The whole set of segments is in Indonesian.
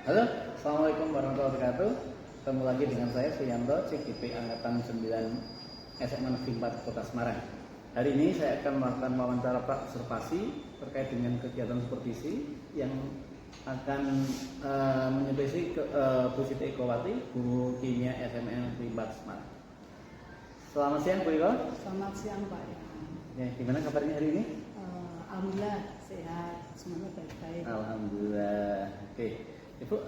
Halo, Assalamualaikum warahmatullahi wabarakatuh. Ketemu lagi dengan saya Suyanto, CGP Angkatan 9 SMA Negeri 4 Kota Semarang. Hari ini saya akan melakukan wawancara observasi terkait dengan kegiatan supervisi yang akan menyelesaikan Bu Siti Ekowati, Guru Kimia SMA Negeri 4 Semarang. Selamat siang Bu Eko. Selamat siang Pak. Ya, gimana kabarnya hari ini? Alhamdulillah sehat, semuanya baik-baik. Alhamdulillah. Oke, Ibu,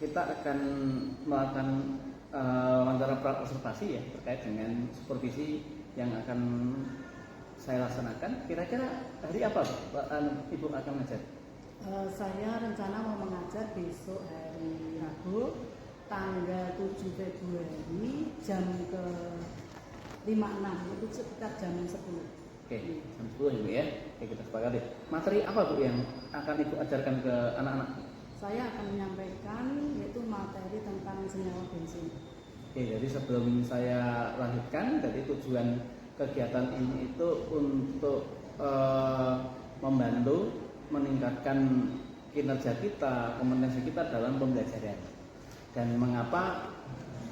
kita akan melakukan wawancara observasi ya terkait dengan supervisi yang akan saya laksanakan. Kira-kira hari apa Ibu akan mengajar? Saya rencana mau mengajar besok hari Rabu, tanggal 7 Februari jam ke 5.6, itu sekitar jam 10. Oke, jam 10 Ibu ya. Oke, kita sepakati. Materi apa Bu yang akan Ibu ajarkan ke anak-anak? Saya akan menyampaikan yaitu materi tentang senyawa bensin. Oke, jadi sebelum saya lanjutkan, jadi tujuan kegiatan ini itu untuk membantu meningkatkan kinerja kita, kompetensi kita dalam pembelajaran. Dan mengapa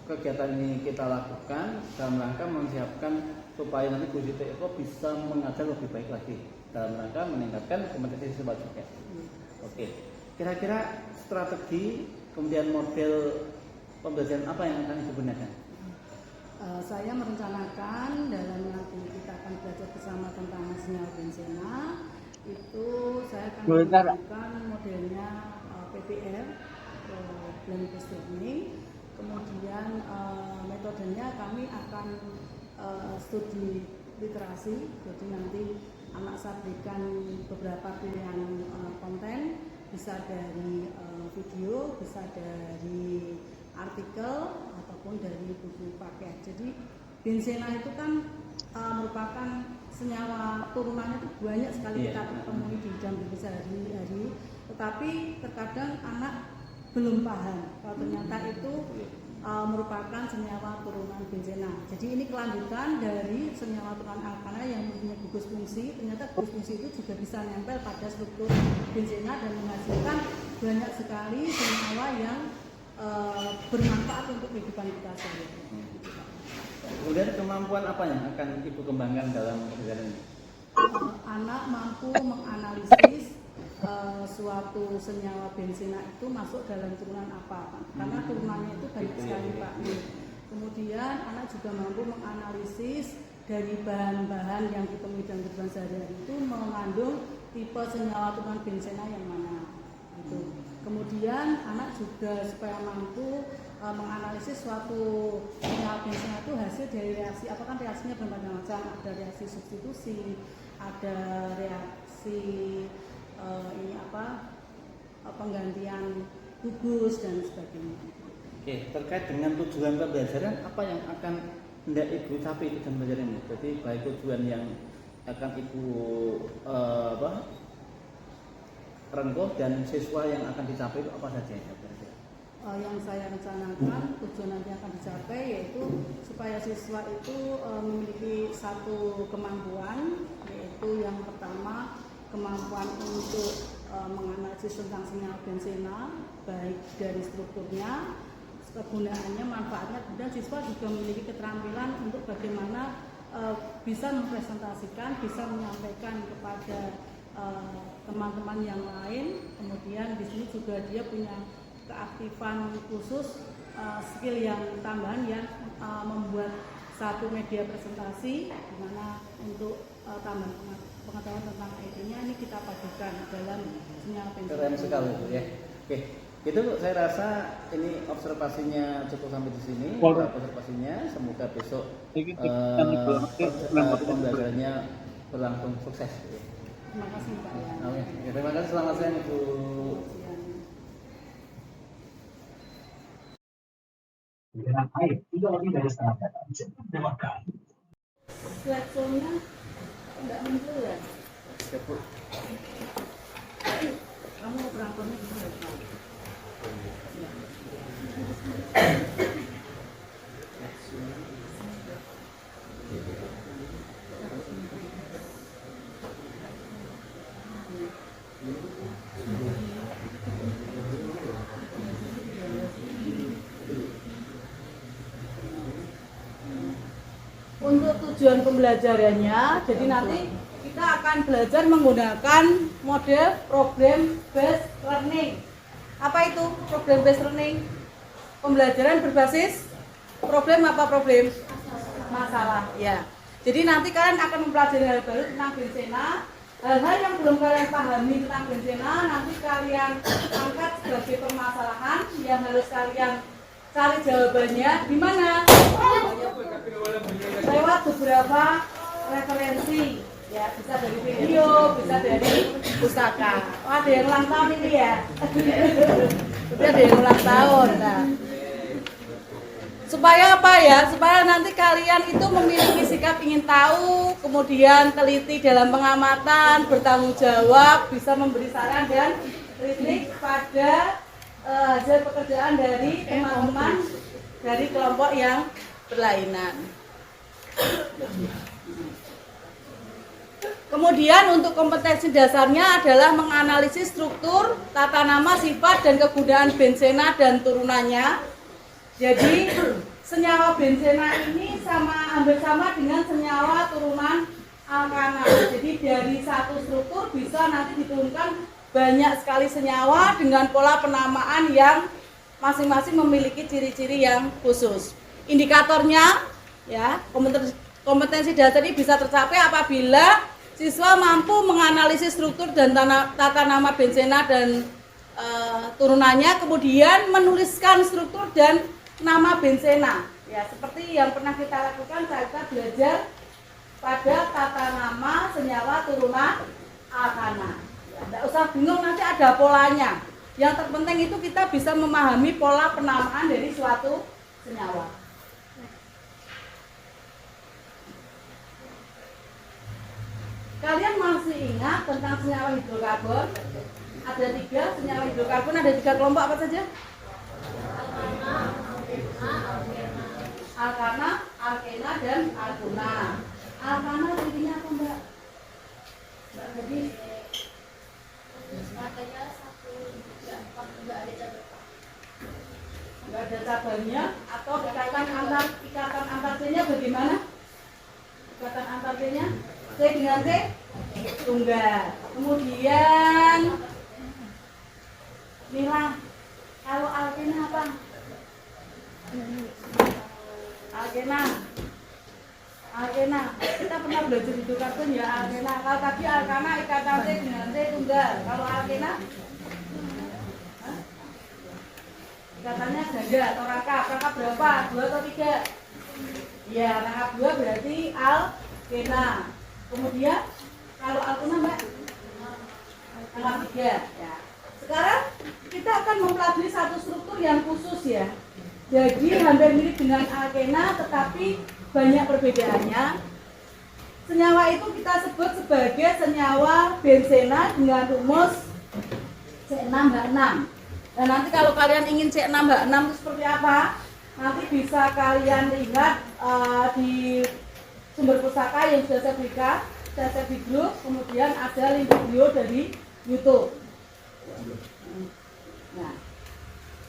kegiatan ini kita lakukan dalam rangka mempersiapkan supaya nanti Bu Siti Eko bisa mengajar lebih baik lagi dalam rangka meningkatkan kompetensi siswa juga. Oke, kira-kira strategi kemudian model pembelajaran apa yang akan digunakan? Saya merencanakan dalam nanti kita akan belajar bersama tentang senyawa benzena, itu saya akan menggunakan modelnya PPR, blend based learning. Kemudian metodenya kami akan studi literasi, jadi nanti anak saya berikan beberapa pilihan konten, bisa dari video, bisa dari artikel ataupun dari buku paket. Jadi benzena itu kan merupakan senyawa turunannya itu banyak sekali kita temui di dalam hidup sehari-hari, tetapi terkadang anak belum paham kalau ternyata itu merupakan senyawa turunan benzena. Jadi ini kelanjutan dari senyawa turunan alkana yang mempunyai gugus fungsi. Ternyata gugus fungsi itu juga bisa nempel pada struktur benzena dan menghasilkan banyak sekali senyawa yang bermanfaat untuk kehidupan kita sehari-hari. Kemudian kemampuan apa yang akan Ibu kembangkan dalam pembelajaran ini? Anak mampu menganalisis suatu senyawa benzena itu masuk dalam turunan apa, Pak? Karena turunannya itu banyak sekali, Pak. Kemudian anak juga mampu menganalisis dari bahan-bahan yang ditemui dalam kehidupan sehari-hari itu mengandung tipe senyawa turunan benzena yang mana. Gitu. Kemudian anak juga supaya mampu menganalisis suatu senyawa benzena itu hasil dari reaksi, apakah reaksinya bermacam-macam, ada reaksi substitusi, ada reaksi penggantian gugus dan sebagainya. Oke, terkait dengan tujuan pembelajaran, apa yang akan hendak Ibu capai di dalam pembelajaran ini? Jadi baik tujuan yang akan Ibu rengkuh dan siswa yang akan dicapai itu apa saja? Yang saya rencanakan tujuan nanti akan dicapai yaitu supaya siswa itu memiliki satu kemampuan, yaitu yang pertama kemampuan untuk menganalisis tentang senyawa benzena, baik dari strukturnya, kegunaannya, manfaatnya. Kemudian siswa juga memiliki keterampilan untuk bagaimana bisa mempresentasikan, bisa menyampaikan kepada teman-teman yang lain. Kemudian di sini juga dia punya keaktifan khusus, skill yang tambahan yang membuat satu media presentasi, di mana untuk tambahan pengetahuan tentang IT-nya ini kita padukan dalam senyawa benzena. Keren sekali ya. Oke, itu saya rasa ini observasinya cukup sampai di sini. Observasinya, semoga besok pembelajarannya berlangsung sukses. Terima kasih Pak. Ya, terima kasih, selamat siang Ibu. Dengan air tidak lebih dari setengah batang dimakan. Slide-nya enggak muncul ya? Kamu operatornya bisa ya? Ya. untuk tujuan pembelajarannya, jadi nanti kita akan belajar menggunakan model problem based learning. Apa itu problem based learning? Pembelajaran berbasis problem apa problem? Masalah. Ya. Jadi nanti kalian akan mempelajari hal baru tentang bensena. Hal-hal yang belum kalian pahami tentang bensena nanti kalian angkat sebagai permasalahan yang harus kalian cari jawabannya di mana? Lewat beberapa referensi, ya bisa dari video, bisa dari pustaka. Oh, ada yang ulang tahun ini ya? Sudah ada yang ulang tahun. Nah, supaya apa ya? Supaya nanti kalian itu memiliki sikap ingin tahu, kemudian teliti dalam pengamatan, bertanggung jawab, bisa memberi saran dan kritik pada hasil pekerjaan dari teman-teman dari kelompok yang berlainan. Kemudian untuk kompetensi dasarnya adalah menganalisis struktur, tata nama, sifat, dan kegunaan bensena dan turunannya. Jadi senyawa bensena ini hampir sama dengan senyawa turunan alkana. Jadi dari satu struktur bisa nanti diturunkan banyak sekali senyawa dengan pola penamaan yang masing-masing memiliki ciri-ciri yang khusus. Indikatornya ya, kompetensi dasar ini bisa tercapai apabila siswa mampu menganalisis struktur dan tata nama bensena dan turunannya, kemudian menuliskan struktur dan nama bensena. Ya, seperti yang pernah kita lakukan saat kita belajar pada tata nama senyawa turunan alkana. Tidak usah bingung, nanti ada polanya. Yang terpenting itu kita bisa memahami pola penamaan dari suatu senyawa. Kalian masih ingat tentang senyawa hidrokarbon? Ada 3 senyawa hidrokarbon, ada 3 kelompok apa saja? Alkana, alkena, dan alkuna. Alkana cirinya apa, Mbak? Mbak Jadi nggak ada cabangnya, atau ikatan antar C-nya bagaimana? Ikatan antar C-nya C dengan C tunggal. Kemudian Mila, kalau alkena apa? Alkena kita pernah belajar hidrokarbon ya, alkena. Kalau tadi alkana ikatan C dengan C tunggal. Kalau alkena ikatannya ganda atau rangkap berapa? 2 atau 3? Ya, rangkap 2 berarti alkena. Kemudian kalau alkena, Mbak, rangkap 3 ya. Sekarang kita akan mempelajari satu struktur yang khusus ya. Jadi hampir mirip dengan alkena tetapi banyak perbedaannya. Senyawa itu kita sebut sebagai senyawa bensena dengan rumus C6H6. Dan nanti kalau kalian ingin C6H6 itu seperti apa? Nanti bisa kalian lihat di sumber pustaka yang sudah saya berikan, saya di grup, kemudian ada link video dari YouTube. Nah,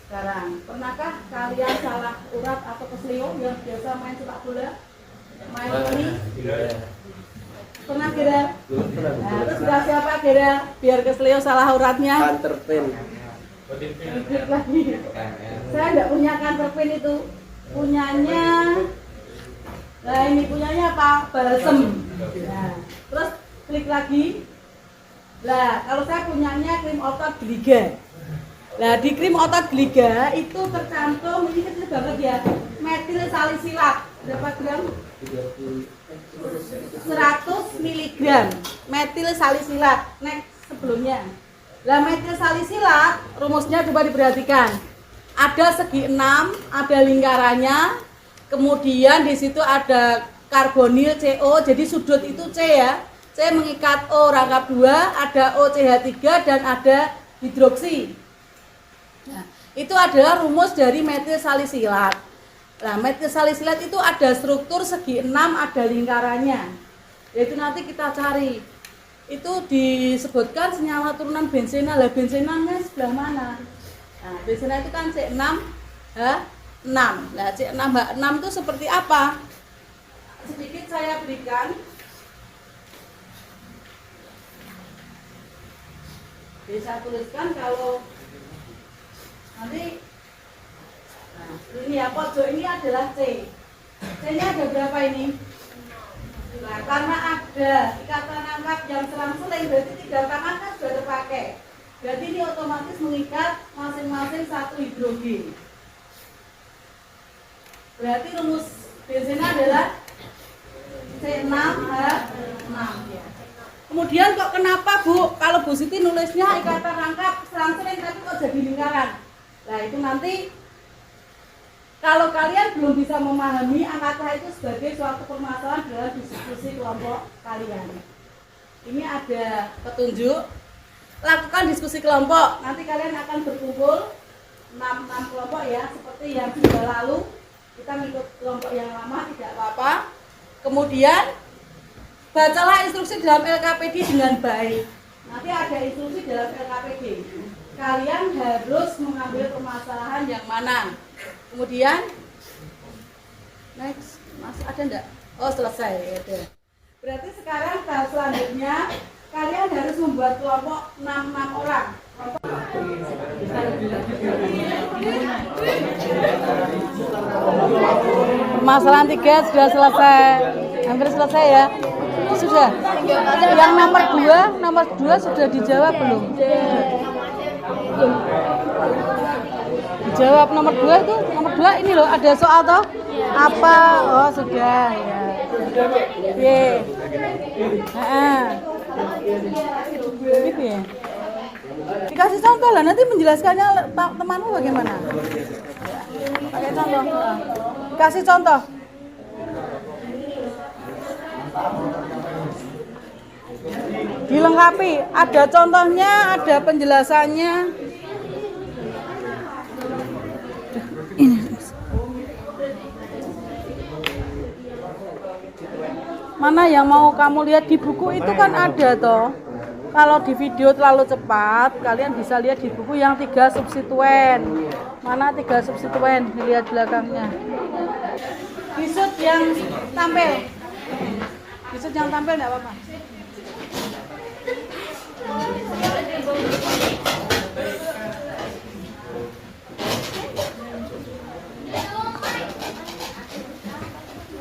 sekarang pernahkah kalian salah urat atau keselio yang biasa main sepak bola, main ini? Pernah kira? Nah, terus siapa kira biar keselio salah uratnya? Kanterpin. Lagi. Saya enggak punya kanterpin itu, punyanya. Nah, ini punyanya apa? Balsem. Nah, terus klik lagi. Nah, kalau saya punyanya krim otot gliga. Nah, di krim otot gliga itu tercantum, ini kecil banget ya, metil salisilat. Berapa gram? 100 mg metil salisilat. Next sebelumnya. Nah, metil salisilat rumusnya coba diperhatikan. Ada segi 6, ada lingkarannya. Kemudian di situ ada karbonil CO, jadi sudut itu C ya. C mengikat O rangkap 2, ada OCH3 dan ada hidroksi. Nah, itu adalah rumus dari metil salisilat. Nah, metil salisilat itu ada struktur segi 6, ada lingkarannya. Yaitu nanti kita cari. Itu disebutkan senyawa turunan bensena. Lah bensenanya sebelah mana? Nah, bensena itu kan C6H6. Nah, C6H6 itu seperti apa? sedikit saya berikan. Bisa tuliskan kalau nanti, nah ini ya pojok ini adalah C. C-nya ada berapa ini? Nah, karena ada ikatan rangkap yang selang-seling, berarti 3 tangan kan sudah terpakai. Berarti ini otomatis mengikat masing-masing 1 hidrogen. Berarti rumus bensinnya adalah C6H6 ya. Kemudian kok kenapa Bu, kalau Bu Siti nulisnya ikatan rangkap selang-seling tapi kok jadi lingkaran? Nah itu nanti kalau kalian belum bisa memahami, angkatlah itu sebagai suatu permasalahan dalam diskusi kelompok kalian. Ini ada petunjuk, lakukan diskusi kelompok. Nanti kalian akan berkumpul 6 kelompok ya, seperti yang sudah lalu. Kita mengikut kelompok yang lama tidak apa-apa. Kemudian bacalah instruksi dalam LKPD dengan baik. Nanti ada instruksi dalam LKPD. Kalian harus mengambil permasalahan yang mana. Kemudian next, masih ada enggak? Oh selesai. Ada. Berarti sekarang tahap selanjutnya kalian harus membuat kelompok 6 orang. Permasalahan 3 sudah selesai. Hampir selesai ya. Sudah. Yang nomor 2 sudah dijawab belum? Dijawab nomor 2 itu. Nomor 2 ini loh, ada soal toh? Apa? Oh, sudah ya. Ye. Gitu ya. Dikasih contoh lah, nanti menjelaskannya temanmu bagaimana? Pakai contoh. Dikasih contoh. Dilengkapi, ada contohnya, ada penjelasannya. Ini. Mana yang mau kamu lihat di buku itu kan ada toh. Kalau di video terlalu cepat, kalian bisa lihat di buku yang 3 substituen. Mana 3 substituen? Dilihat belakangnya. Bisut yang tampil. Bisut yang tampil enggak apa-apa.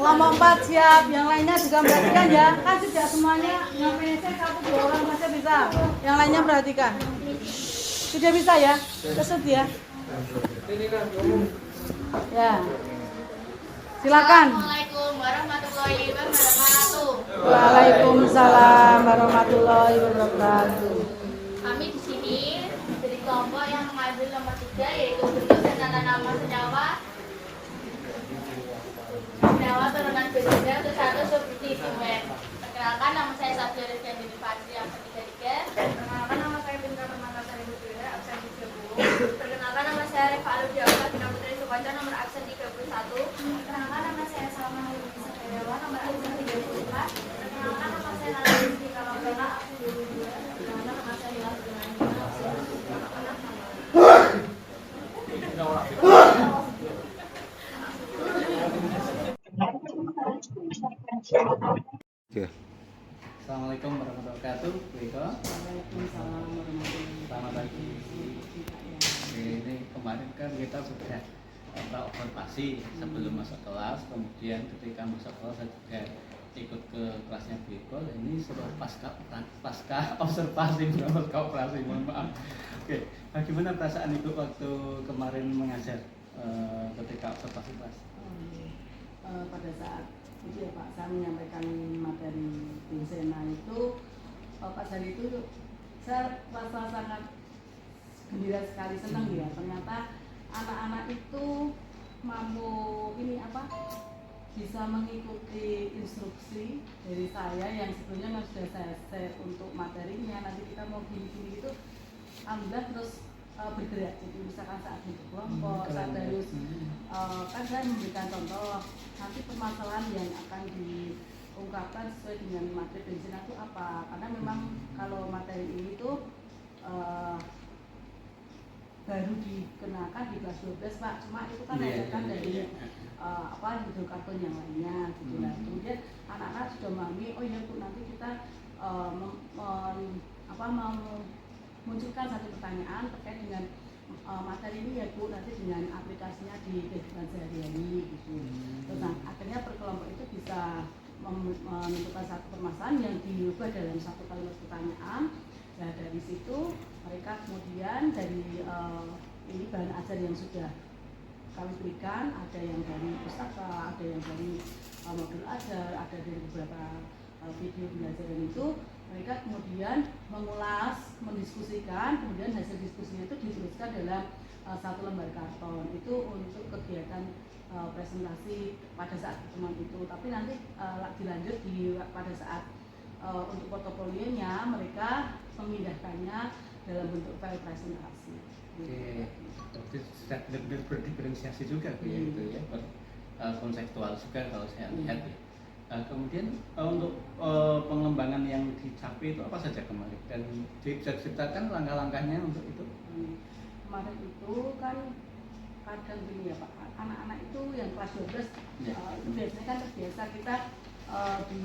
Kelompok 4 siap, yang lainnya juga perhatikan ya. Kan tidak semuanya yang PNC 1-2 orang saja bisa. Yang lainnya perhatikan. Sudah bisa ya? Kesut ya. Ya. Silakan. Assalamualaikum warahmatullahi wabarakatuh. Waalaikumsalam warahmatullahi wabarakatuh. Kami di sini dari kelompok yang mengambil nomor 3 yaitu bentuk dan tata nama senyawa turunan berbeda untuk 1 substituen. Perkenalkan, nama saya Sabda Rizky Dini Fadri, absen 33. Perkenalkan, nama saya Pintar Permatasari Putri, absen 30. Perkenalkan, nama saya Reva Aludiawa Bina Putri Sukoco, nomor absen 31. Perkenalkan, nama saya Salma Nurisa Dewa, nomor absen 34. Perkenalkan, nama saya Nana Rizky Kalambela, absen 22. Perkenalkan, nama saya Hilal Gunani, absen 22. Assalamualaikum warahmatullahi wabarakatuh. Waalaikumsalam warahmatullahi Selamat pagi. Ini kemarin kan kita sudah observasi sebelum masuk kelas, kemudian ketika masuk kelas saya juga ikut ke kelasnya Bu Iko. Ini sudah pasca observasi, bukan pasca operasi, mohon maaf. Oke, bagaimana perasaan Ibu waktu kemarin mengajar ketika observasi kelas? Pada saat itu ya Pak, saya menyampaikan materi Binsena itu, Pak Sari itu saya rasa sangat gembira sekali, senang ya. Ternyata anak-anak itu mampu bisa mengikuti instruksi dari saya yang sebelumnya sudah saya share untuk materinya. Nanti kita mau gini-gini itu, alhamdulillah terus bergerak. Jadi misalkan saat di kelompok, saat harus kan saya memberikan contoh nanti permasalahan yang akan diungkapkan sesuai dengan materi Binsena itu apa. Karena memang kalau materi ini tuh baru dikenakan di kelas 12 Pak, cuma itu kan Iya, ajakan iya, dari iya. hidrokarbon yang lainnya gitu lah. Kemudian anak-anak sudah memahami, oh ya Bu, nanti kita memunculkan satu pertanyaan terkait dengan materi ini ya Bu, nanti dengan aplikasinya di kehidupan sehari-hari gitu. Terus akhirnya per kelompok itu bisa menentukan satu permasalahan yang diubah dalam satu kalimat pertanyaan. Nah dari situ mereka kemudian dari ini bahan ajar yang sudah kami berikan, ada yang dari pustaka, ada yang dari modul ajar, ada dari beberapa video pembelajaran itu, mereka kemudian mengulas, mendiskusikan, kemudian hasil diskusinya itu dituliskan dalam satu lembar karton. Itu untuk kegiatan presentasi pada saat pertemuan itu. Tapi nanti dilanjut pada saat untuk portofolionya mereka memindahkannya dalam bentuk file presentasi. Oke, berarti sudah benar-benar berdiferensiasi juga Bu, ya itu ya, konseptual juga kalau saya lihat ya. Kemudian untuk pengembangan yang dicapai itu apa saja kemarin, dan bisa diceritakan langkah-langkahnya untuk itu? Kemarin itu kan kadang gini ya Pak, anak-anak itu yang kelas 12 Ya. itu biasanya kan terbiasa kita di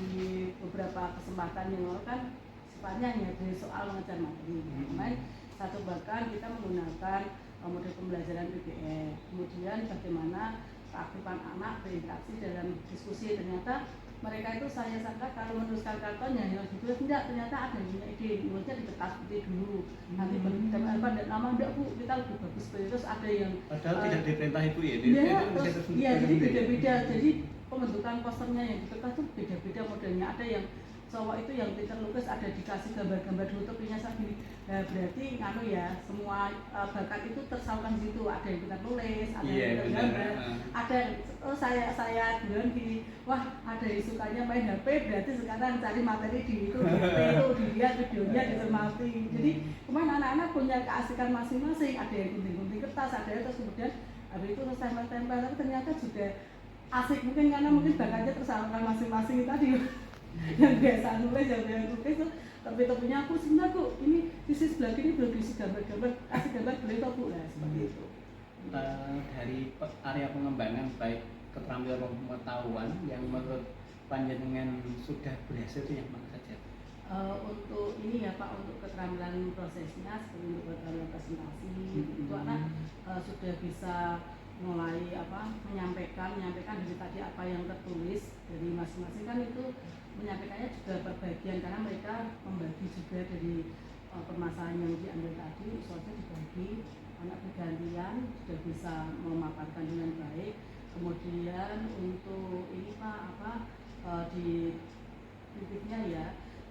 beberapa kesempatan yang lalu kan sifatnya hanya dari soal mengajar materi. Kemarin satu bahkan kita menggunakan model pembelajaran PBL. Kemudian bagaimana keaktifan anak berinteraksi dalam diskusi. Ternyata mereka itu saya sangka kalau meneruskan kartonnya yang ditulis tidak, ternyata ada yang punya ide, nulisnya di kertas putih dulu. Nanti berdebat dan lama enggak Bu, kita lebih bagus seperti itu. Terus ada yang Padahal tidak diperintah itu ya, iya, jadi beda-beda. Jadi pembentukan posternya yang di kertas itu beda-beda modelnya. Ada yang cowok itu yang pintar lukis, ada dikasih gambar-gambar dulu topinya segini. Nah, berarti nganu ya, semua bakat itu tersalurkan di situ. Ada yang pintar nulis, ada yang pintar gambar, ada saya duluan gini, wah ada yang sukanya main HP, berarti sekarang cari materi di itu, di HP itu dilihat videonya, dicermati. Jadi kemarin anak-anak punya keasikan masing-masing. Ada yang gunting-gunting kertas, ada yang terus kemudian habis itu terus tempel-tempel, tapi ternyata juga asik mungkin karena mungkin bakatnya tersalurkan masing-masing tadi. Yang biasa nulis, yang lukis tuh tapi-tapinya aku sebenarnya kok ini sisi sebelah kiri belum diisi gambar-gambar, kasih gambar boleh tau Bu, lah seperti itu. Dari area pengembangan baik keterampilan pengetahuan yang menurut panjenengan sudah berhasil itu yang mana saja? Untuk ini ya Pak, untuk keterampilan prosesnya seperti untuk keterampilan presentasi itu anak sudah bisa mulai menyampaikan dari tadi apa yang tertulis dari masing-masing, kan itu menyampaikannya juga per bagian karena mereka membagi juga dari permasalahan yang diambil tadi, soalnya dibagi, anak bergantian sudah bisa memaparkan dengan baik. Kemudian untuk ini Pak di titiknya ya,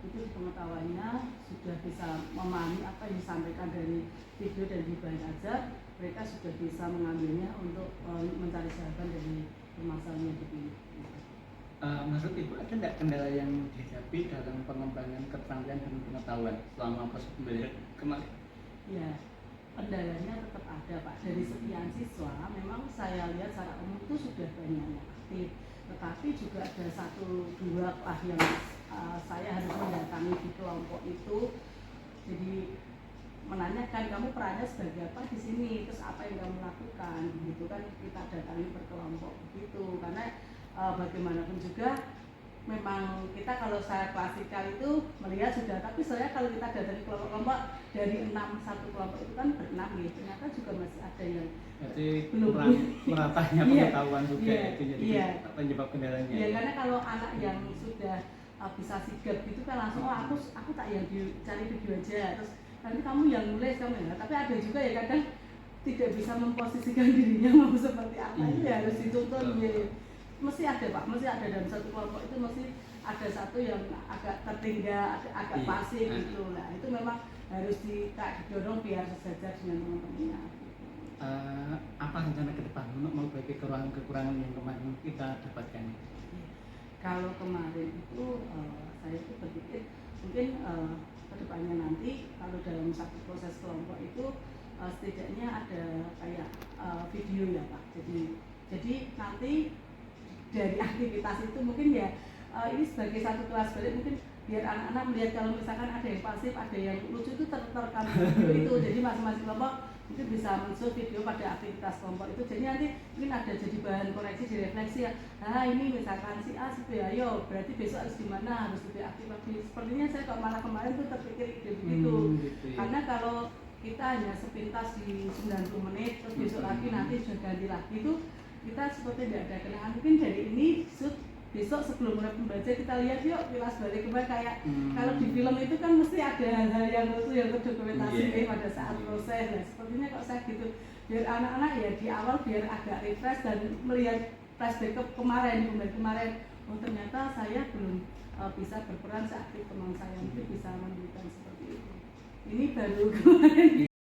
itu di pengetahuannya sudah bisa memahami apa yang disampaikan dari video dan di bahan ajar, mereka sudah bisa mengambilnya untuk mencari jawaban dari permasalahan yang dipilih. Menurut Ibu ada tidak kendala yang dihadapi dalam pengembangan keterampilan dan pengetahuan selama proses pembelajaran kemarin? Ya, kendalanya tetap ada Pak. Dari sekian siswa, memang saya lihat secara umum itu sudah banyak yang aktif, tetapi juga ada 1-2 lah yang saya harus mendatangi di kelompok itu. Jadi menanyakan kamu perannya sebagai apa di sini, terus apa yang kamu lakukan, gitu kan kita datangi per kelompok begitu. Karena bagaimanapun juga memang kita kalau saya klasikal itu melihat sudah, tapi saya kalau kita datangi kelompok-kelompok dari 6 satu kelompok itu kan ber-6 gitu, ternyata juga masih ada yang berarti belum meratanya pengetahuan juga iya, itu jadi iya. penyebab kendalanya. Iya, karena kalau anak yang sudah bisa sigap gitu kan langsung aku tak yang dicari video aja, terus nanti kamu yang nulis kamu ya. Tapi ada juga ya kadang tidak bisa memposisikan dirinya mau seperti apa, itu ya harus dituntun ya. Mesti ada Pak, mesti ada dalam satu kelompok itu mesti ada satu yang agak tertinggal, agak pasif gitu. Nah itu memang harus didorong biar sejajar dengan teman-temannya. Apa rencana ke depan untuk memperbaiki kekurangan yang kemarin kita dapatkan? Kalau kemarin itu saya itu berpikir mungkin kedepannya nanti kalau dalam satu proses kelompok itu setidaknya ada kayak video ya Pak. Jadi nanti dari aktivitas itu mungkin ya ini sebagai satu kelas balik mungkin biar anak-anak melihat kalau misalkan ada yang pasif, ada yang lucu itu terekam video itu. Jadi masing-masing kelompok mungkin bisa men-shoot video pada aktivitas kelompok itu, jadi nanti mungkin ada jadi bahan koreksi, direfleksi ya. Ini misalkan si A, si B, ayo berarti besok harus gimana, harus lebih aktif lagi. Sepertinya saya kok malah kemarin tuh terpikir ide begitu, gitu ya. karena kalau kita hanya sepintas di 90 menit terus besok lagi nanti sudah ganti lagi, itu kita seperti tidak ada kenangan. Mungkin dari ini shoot besok sebelum mulai pembaca kita lihat yuk kilas balik kembali, kayak kalau di film itu kan mesti ada hal-hal yang lucu yang terdokumentasi pada saat proses. Nah, sepertinya kok saya gitu, biar anak-anak ya di awal biar agak refresh dan melihat flashback ke kemarin, oh ternyata saya belum bisa berperan seaktif teman saya, mungkin bisa memberikan seperti itu. Ini baru kemarin